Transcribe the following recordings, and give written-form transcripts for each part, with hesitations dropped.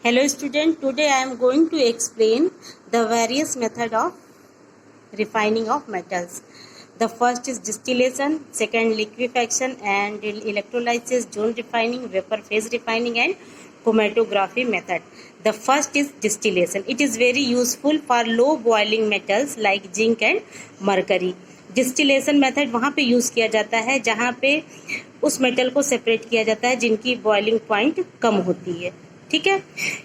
Hello student, today I am going to explain the various method of refining of metals. The first is distillation, second liquefaction and electrolysis, zone refining, vapor phase refining and chromatography method. The first is distillation. It is very useful for low boiling metals like zinc and mercury. Distillation method वहाँ पे use किया जाता है जहाँ पे उस metal को separate किया जाता है जिनकी बॉइलिंग पॉइंट कम होती है. ठीक है.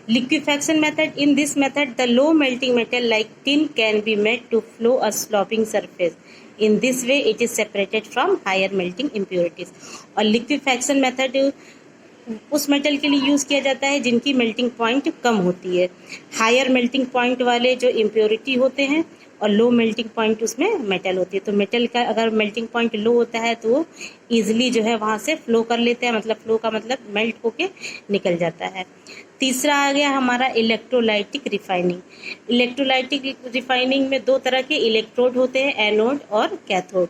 Liquefaction method. In this method the low melting metal like tin can be made to flow a sloping surface. In this way it is separated from higher melting impurities. और liquefaction method उस metal के लिए use किया जाता है जिनकी melting point कम होती है. हायर मेल्टिंग पॉइंट वाले जो इम्प्योरिटी होते हैं और लो मेल्टिंग पॉइंट उसमें मेटल होती है. तो मेटल का अगर मेल्टिंग पॉइंट लो होता है तो वो ईजिली जो है वहाँ से फ्लो कर लेते हैं. मतलब फ्लो का मतलब मेल्ट होके निकल जाता है. तीसरा आ गया हमारा इलेक्ट्रोलाइटिक रिफाइनिंग. इलेक्ट्रोलाइटिक रिफाइनिंग में दो तरह के इलेक्ट्रोड होते हैं, एनोड और कैथोड.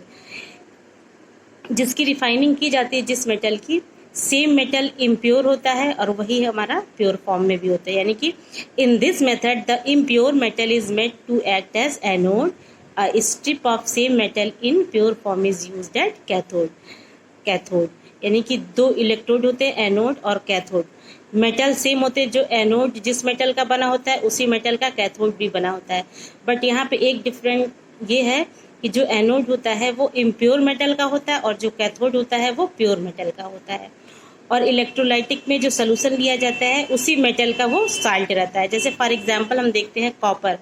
जिसकी रिफाइनिंग की जाती है जिस मेटल की, सेम मेटल इम्प्योर होता है और वही हमारा प्योर फॉर्म में भी होता है. यानी कि in this method the impure metal is made to act as anode. A strip of same metal in pure form is used at cathode. यानी कि दो इलेक्ट्रोड होते हैं, एनोड और कैथोड. मेटल सेम होते हैं. जो एनोड जिस मेटल का बना होता है उसी मेटल का कैथोड भी बना होता है. बट यहाँ पे एक डिफरेंट ये है कि जो एनोड होता है वो इम्प्योर मेटल का होता है और जो कैथोड होता है वो प्योर मेटल का होता है. और इलेक्ट्रोलाइटिक में जो सोल्यूशन लिया जाता है उसी मेटल का वो साल्ट रहता है. जैसे फॉर एग्जांपल हम देखते हैं copper.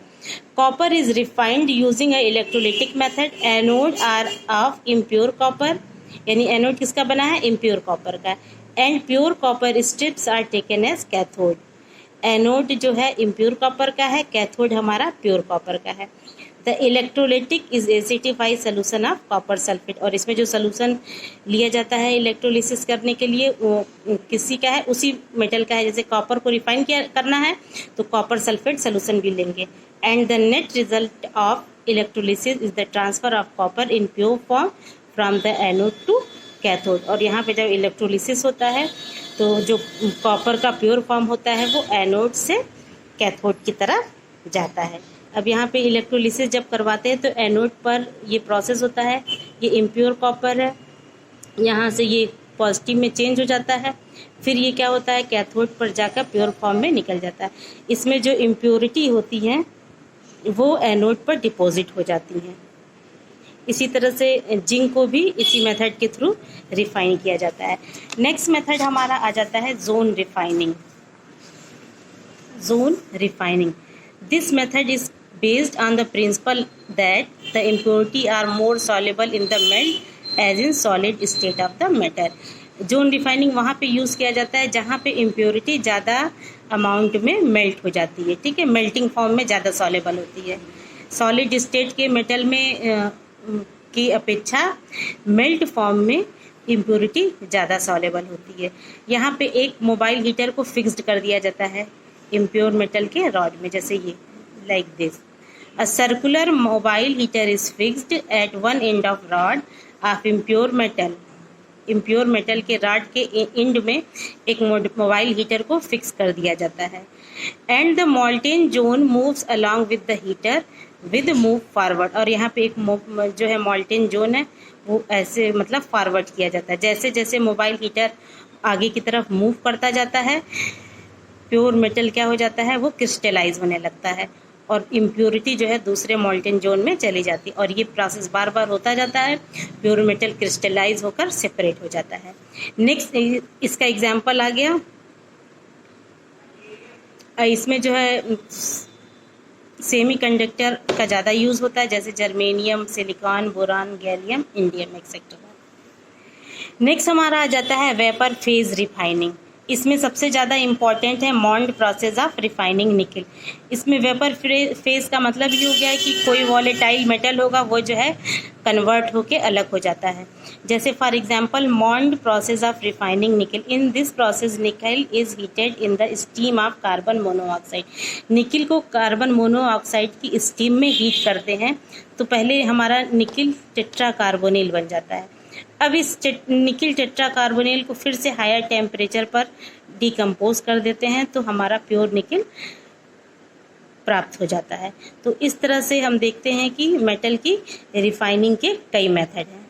Copper is refined using a electrolytic method. Anode are of impure copper. यानी एनोड किसका बना है? इम्प्योर कॉपर का. And pure copper strips are taken as cathode. Anode जो है इम्प्योर कॉपर का है, कैथोड हमारा प्योर कॉपर का है. The electrolytic is acidified solution of copper sulphate. और इसमें जो सोल्यूशन लिया जाता है इलेक्ट्रोलिसिस करने के लिए वो किसी का है? उसी मेटल का है. जैसे कॉपर को रिफाइन करना है तो कॉपर सल्फेट सोल्यूशन भी लेंगे. And the net result of electrolysis is the transfer of copper in pure form from the anode to cathode. और यहाँ पे जब इलेक्ट्रोलिसिस होता है तो जो कॉपर का प्योर फॉर्म होता है वो एनोड से कैथोड की तरफ जाता है. अब यहाँ पे इलेक्ट्रोलिसिस जब करवाते हैं तो एनोड पर ये प्रोसेस होता है. ये इम्प्योर कॉपर है, यहाँ से ये पॉजिटिव में चेंज हो जाता है. फिर ये क्या होता है? कैथोड पर जाकर प्योर फॉर्म में निकल जाता है. इसमें जो इम्प्योरिटी होती हैं वो एनोड पर डिपॉजिट हो जाती हैं. इसी तरह से जिंक को भी इसी मेथड के थ्रू रिफाइन किया जाता है. नेक्स्ट मेथड हमारा आ जाता है zone refining. Zone refining. This method is based on the principle that the impurity are more soluble in the melt as in solid state of the metal. Zone refining वहाँ पे use किया जाता है जहाँ पे इम्प्योरिटी ज़्यादा amount में melt हो जाती है. ठीक है. मेल्टिंग फॉर्म में ज़्यादा सॉलेबल होती है. सॉलिड स्टेट के मेटल में की अपेक्षा मेल्ट फॉर्म में इम्प्योरिटी ज़्यादा सॉलेबल होती है. यहाँ पे एक मोबाइल हीटर को फिक्स्ड कर दिया जाता है इम्प्योर मेटल के रॉड में. जैसे ये like this. A circular mobile heater is fixed at one end of rod of impure metal. impure metal के rod के end में एक मोबाइल हीटर को फिक्स कर दिया जाता है. And the molten zone moves along with the heater with move forward. और यहाँ पे एक जो है molten zone है वो ऐसे मतलब फॉरवर्ड किया जाता है. जैसे जैसे मोबाइल हीटर आगे की तरफ मूव करता जाता है प्योर मेटल क्या हो जाता है? वो क्रिस्टलाइज होने लगता है और इम्प्योरिटी जो है दूसरे मोल्टेन जोन में चली जाती है. और ये प्रोसेस बार बार होता जाता है. प्योर मेटल क्रिस्टलाइज होकर सेपरेट हो जाता है. नेक्स्ट इसका एग्जांपल आ गया. इसमें जो है सेमीकंडक्टर का ज़्यादा यूज़ होता है जैसे germanium, silicon, boron, gallium, indium etcetera. Next हमारा आ जाता है वेपर फेज रिफाइनिंग. इसमें सबसे ज़्यादा इम्पॉर्टेंट है मॉन्ड प्रोसेस ऑफ रिफाइनिंग निकल. इसमें वेपर फेज का मतलब ये हो गया है कि कोई वॉलेटाइल मेटल होगा वो जो है कन्वर्ट होके अलग हो जाता है. जैसे for example Mond process of refining nickel. In this process nickel is heated in the steam of carbon monoxide. Nickel को कार्बन मोनोऑक्साइड की स्टीम में हीट करते हैं तो पहले हमारा निकल टेट्रा कार्बोनिल बन जाता है. अब इस निकल टेट्रा कार्बोनिल को फिर से हायर टेम्परेचर पर डिकम्पोज कर देते हैं तो हमारा प्योर निकल प्राप्त हो जाता है। तो इस तरह से हम देखते हैं कि मेटल की रिफाइनिंग के कई मेथड हैं।